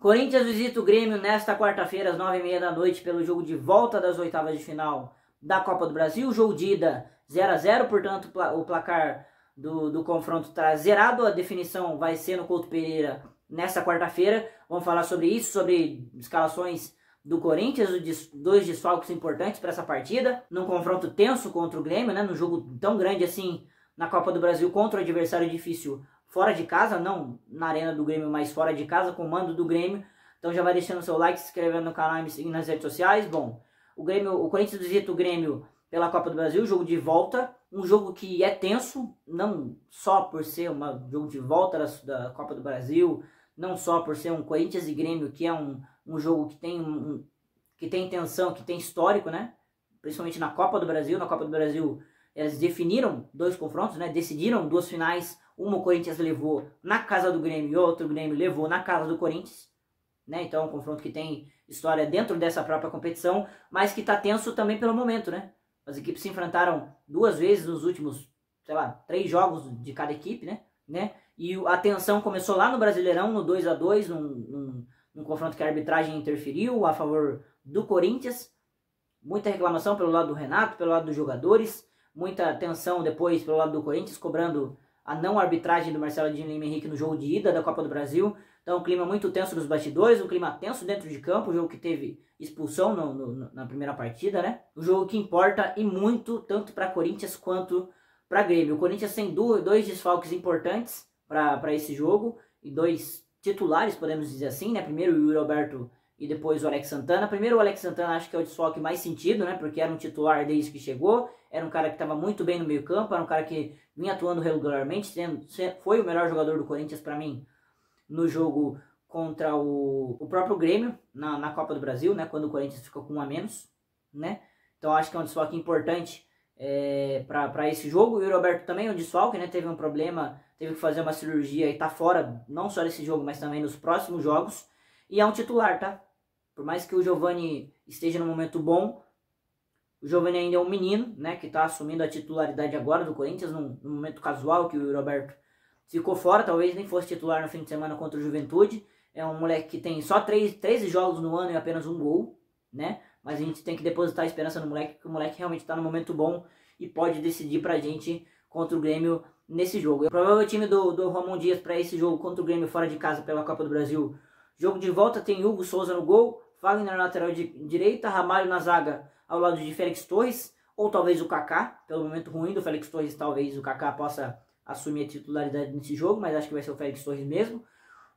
Corinthians visita o Grêmio nesta quarta-feira às 9h30 da noite pelo jogo de volta das oitavas de final da Copa do Brasil. Jogo de ida 0 a 0, portanto o placar do confronto está zerado. A definição vai ser no Couto Pereira nesta quarta-feira. Vamos falar sobre isso, sobre escalações do Corinthians, dois desfalques importantes para essa partida, num confronto tenso contra o Grêmio, né, num jogo tão grande assim na Copa do Brasil contra o adversário difícil fora de casa, não na arena do Grêmio, mas fora de casa, com o mando do Grêmio. Então já vai deixando seu like, se inscrevendo no canal e me seguindo nas redes sociais. Bom, o Corinthians visita o Grêmio pela Copa do Brasil, jogo de volta, um jogo que é tenso, não só por ser um jogo de volta da Copa do Brasil, não só por ser um Corinthians e Grêmio, que é um jogo que tem tensão, que tem histórico, né? Principalmente na Copa do Brasil. Na Copa do Brasil eles definiram dois confrontos, né? Decidiram duas finais. Uma o Corinthians levou na casa do Grêmio e outro o Grêmio levou na casa do Corinthians, né? Então é um confronto que tem história dentro dessa própria competição, mas que está tenso também pelo momento, né? As equipes se enfrentaram duas vezes nos últimos, sei lá, 3 jogos de cada equipe, né? E a tensão começou lá no Brasileirão, no 2 a 2, num confronto que a arbitragem interferiu a favor do Corinthians. Muita reclamação pelo lado do Renato, pelo lado dos jogadores, muita tensão depois pelo lado do Corinthians, cobrando a não arbitragem do Marcelo de Lima Henrique no jogo de ida da Copa do Brasil. Então um clima muito tenso nos bastidores, um clima tenso dentro de campo, um jogo que teve expulsão na primeira partida, né? Um jogo que importa e muito, tanto para Corinthians quanto para Grêmio. O Corinthians tem dois desfalques importantes para esse jogo, e dois titulares, podemos dizer assim, né? Primeiro o Yuri Alberto e depois o Alex Santana. Primeiro o Alex Santana, acho que é o desfalque mais sentido, né? Porque era um titular desde que chegou, era um cara que estava muito bem no meio campo, era um cara que vinha atuando regularmente, foi o melhor jogador do Corinthians para mim no jogo contra o próprio Grêmio, na Copa do Brasil, né? Quando o Corinthians ficou com 1 a menos, né? Então acho que é um desfalque importante para esse jogo. O Yuri Alberto também é um desfalque, né? Teve um problema, teve que fazer uma cirurgia e tá fora, não só desse jogo, mas também nos próximos jogos. E é um titular, tá? Por mais que o Giovani esteja num momento bom, o Giovani ainda é um menino, né? Que tá assumindo a titularidade agora do Corinthians, num momento casual que o Yuri Alberto ficou fora, talvez nem fosse titular no fim de semana contra o Juventude. É um moleque que tem só 13 jogos no ano e apenas 1 gol, né? Mas a gente tem que depositar a esperança no moleque, porque o moleque realmente está no momento bom e pode decidir pra gente contra o Grêmio nesse jogo. O provável time do Ramon Dias para esse jogo contra o Grêmio fora de casa pela Copa do Brasil: jogo de volta tem Hugo Souza no gol, Fagner na lateral direita, Ramalho na zaga ao lado de Félix Torres, ou talvez o Kaká. Pelo momento ruim do Félix Torres, talvez o Kaká possa assumir a titularidade nesse jogo, mas acho que vai ser o Félix Torres mesmo.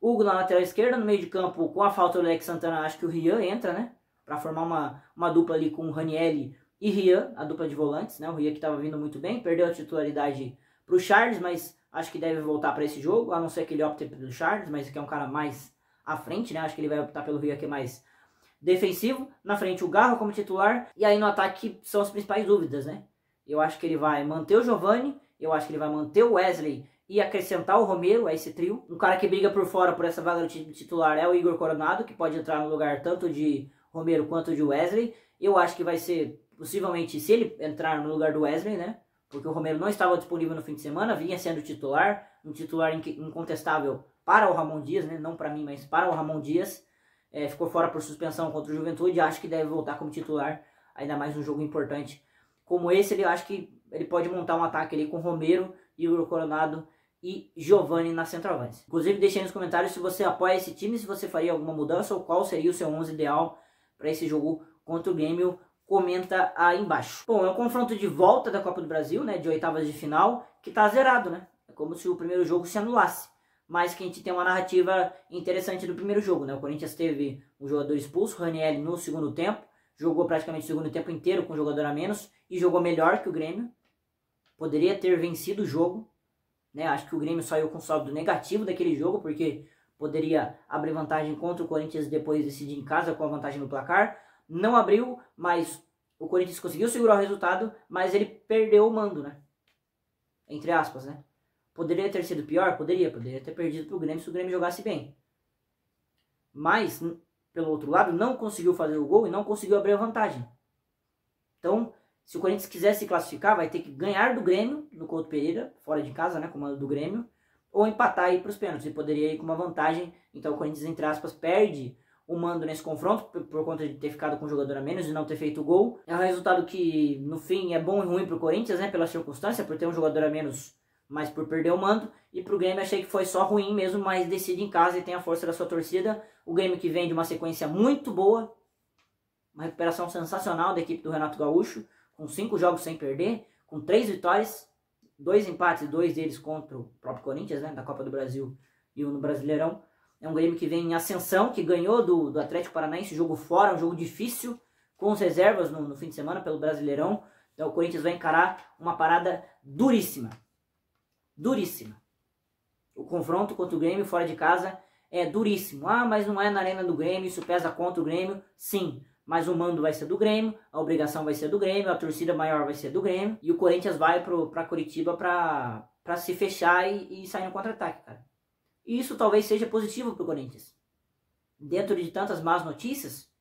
Hugo na lateral esquerda, no meio de campo, com a falta do Alex Santana, acho que o Rian entra, né? Para formar uma dupla ali com o Ranieri e Rian, a dupla de volantes, né? O Rian que estava vindo muito bem, perdeu a titularidade para o Charles, mas acho que deve voltar para esse jogo, a não ser que ele opte pelo Charles, mas que é um cara mais à frente, né? Acho que ele vai optar pelo Rian, que é mais defensivo. Na frente o Garro como titular, e aí no ataque são as principais dúvidas, né? Eu acho que ele vai manter o Giovani, eu acho que ele vai manter o Wesley e acrescentar o Romero a esse trio. Um cara que briga por fora por essa vaga de titular é o Igor Coronado, que pode entrar no lugar tanto de Romero quanto de Wesley. Eu acho que vai ser, possivelmente, se ele entrar no lugar do Wesley, né? Porque o Romero não estava disponível no fim de semana, vinha sendo titular, um titular incontestável para o Ramon Dias, né? Não para mim, mas para o Ramon Dias. Ficou fora por suspensão contra o Juventude, acho que deve voltar como titular, ainda mais um jogo importante como esse. Ele acho que ele pode montar um ataque ali com Romero, Igor Coronado e Giovani na centroavante. Inclusive, deixe aí nos comentários se você apoia esse time, se você faria alguma mudança ou qual seria o seu 11 ideal para esse jogo contra o Grêmio. Comenta aí embaixo. Bom, é um confronto de volta da Copa do Brasil, né, de oitavas de final, que tá zerado, né? É como se o primeiro jogo se anulasse. Mas que a gente tem uma narrativa interessante do primeiro jogo, né? O Corinthians teve um jogador expulso, o Ranieri, no segundo tempo, jogou praticamente o segundo tempo inteiro com um jogador a menos e jogou melhor que o Grêmio. Poderia ter vencido o jogo, né? Acho que o Grêmio saiu com saldo negativo daquele jogo, porque poderia abrir vantagem contra o Corinthians e depois decidir em casa com a vantagem no placar. Não abriu, mas o Corinthians conseguiu segurar o resultado, mas ele perdeu o mando, né? Entre aspas, né? Poderia ter sido pior? Poderia ter perdido para o Grêmio se o Grêmio jogasse bem. Mas, pelo outro lado, não conseguiu fazer o gol e não conseguiu abrir a vantagem. Então, se o Corinthians quiser se classificar, vai ter que ganhar do Grêmio no Couto Pereira, fora de casa, né, comando do Grêmio, ou empatar aí para os pênaltis, e poderia ir com uma vantagem. Então o Corinthians, entre aspas, perde o mando nesse confronto por conta de ter ficado com um jogador a menos e não ter feito gol. É um resultado que no fim é bom e ruim para o Corinthians, né, pela circunstância, por ter um jogador a menos, mas por perder o mando. E para o Grêmio achei que foi só ruim mesmo, mas decide em casa e tem a força da sua torcida. O Grêmio que vem de uma sequência muito boa, uma recuperação sensacional da equipe do Renato Gaúcho, com 5 jogos sem perder, com 3 vitórias, 2 empates e 2 deles contra o próprio Corinthians, né, da Copa do Brasil e um no Brasileirão. É um Grêmio que vem em ascensão, que ganhou do Atlético Paranaense, jogo fora, um jogo difícil, com as reservas no fim de semana pelo Brasileirão. Então o Corinthians vai encarar uma parada duríssima. Duríssima. O confronto contra o Grêmio fora de casa é duríssimo. Ah, mas não é na arena do Grêmio, isso pesa contra o Grêmio. Sim, mas o mando vai ser do Grêmio, a obrigação vai ser do Grêmio, a torcida maior vai ser do Grêmio. E o Corinthians vai para Curitiba para se fechar e sair no contra-ataque, cara. E isso talvez seja positivo para o Corinthians. Dentro de tantas más notícias,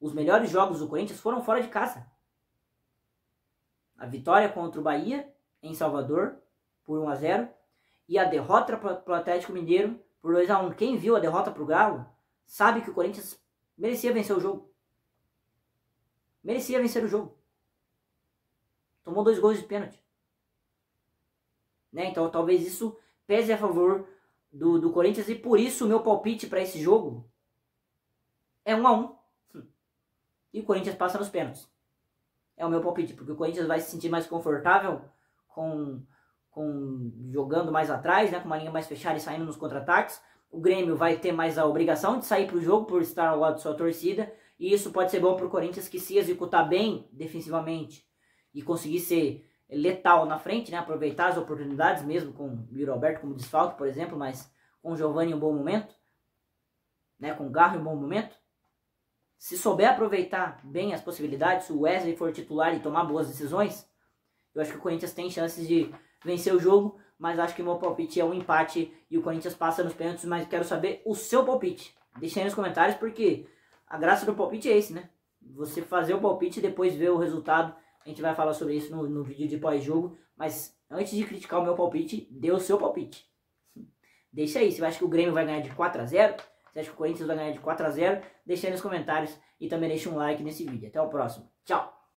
os melhores jogos do Corinthians foram fora de casa. A vitória contra o Bahia, em Salvador, por 1-0. E a derrota para o Atlético Mineiro, por 2-1. Quem viu a derrota para o Galo, sabe que o Corinthians merecia vencer o jogo. Merecia vencer o jogo. Tomou 2 gols de pênalti. Né? Então talvez isso pese a favor do Corinthians, e por isso o meu palpite para esse jogo é 1-1. E o Corinthians passa nos pênaltis. É o meu palpite, porque o Corinthians vai se sentir mais confortável com jogando mais atrás, né, com uma linha mais fechada e saindo nos contra-ataques. O Grêmio vai ter mais a obrigação de sair para o jogo por estar ao lado de sua torcida, e isso pode ser bom para o Corinthians, que se executar bem defensivamente e conseguir ser letal na frente, né, aproveitar as oportunidades, mesmo com o Yuri Alberto como desfalque, por exemplo, mas com o Giovani em um bom momento, né, com o Garro em um bom momento. Se souber aproveitar bem as possibilidades, se o Wesley for titular e tomar boas decisões, eu acho que o Corinthians tem chances de vencer o jogo, mas acho que o meu palpite é um empate e o Corinthians passa nos pênaltis. Mas quero saber o seu palpite. Deixa aí nos comentários, porque a graça do palpite é esse, né? Você fazer o palpite e depois ver o resultado. A gente vai falar sobre isso no vídeo de pós-jogo, mas antes de criticar o meu palpite, dê o seu palpite. Deixa aí, você acha que o Grêmio vai ganhar de 4-0? Você acha que o Corinthians vai ganhar de 4-0? Deixa aí nos comentários e também deixa um like nesse vídeo. Até o próximo. Tchau!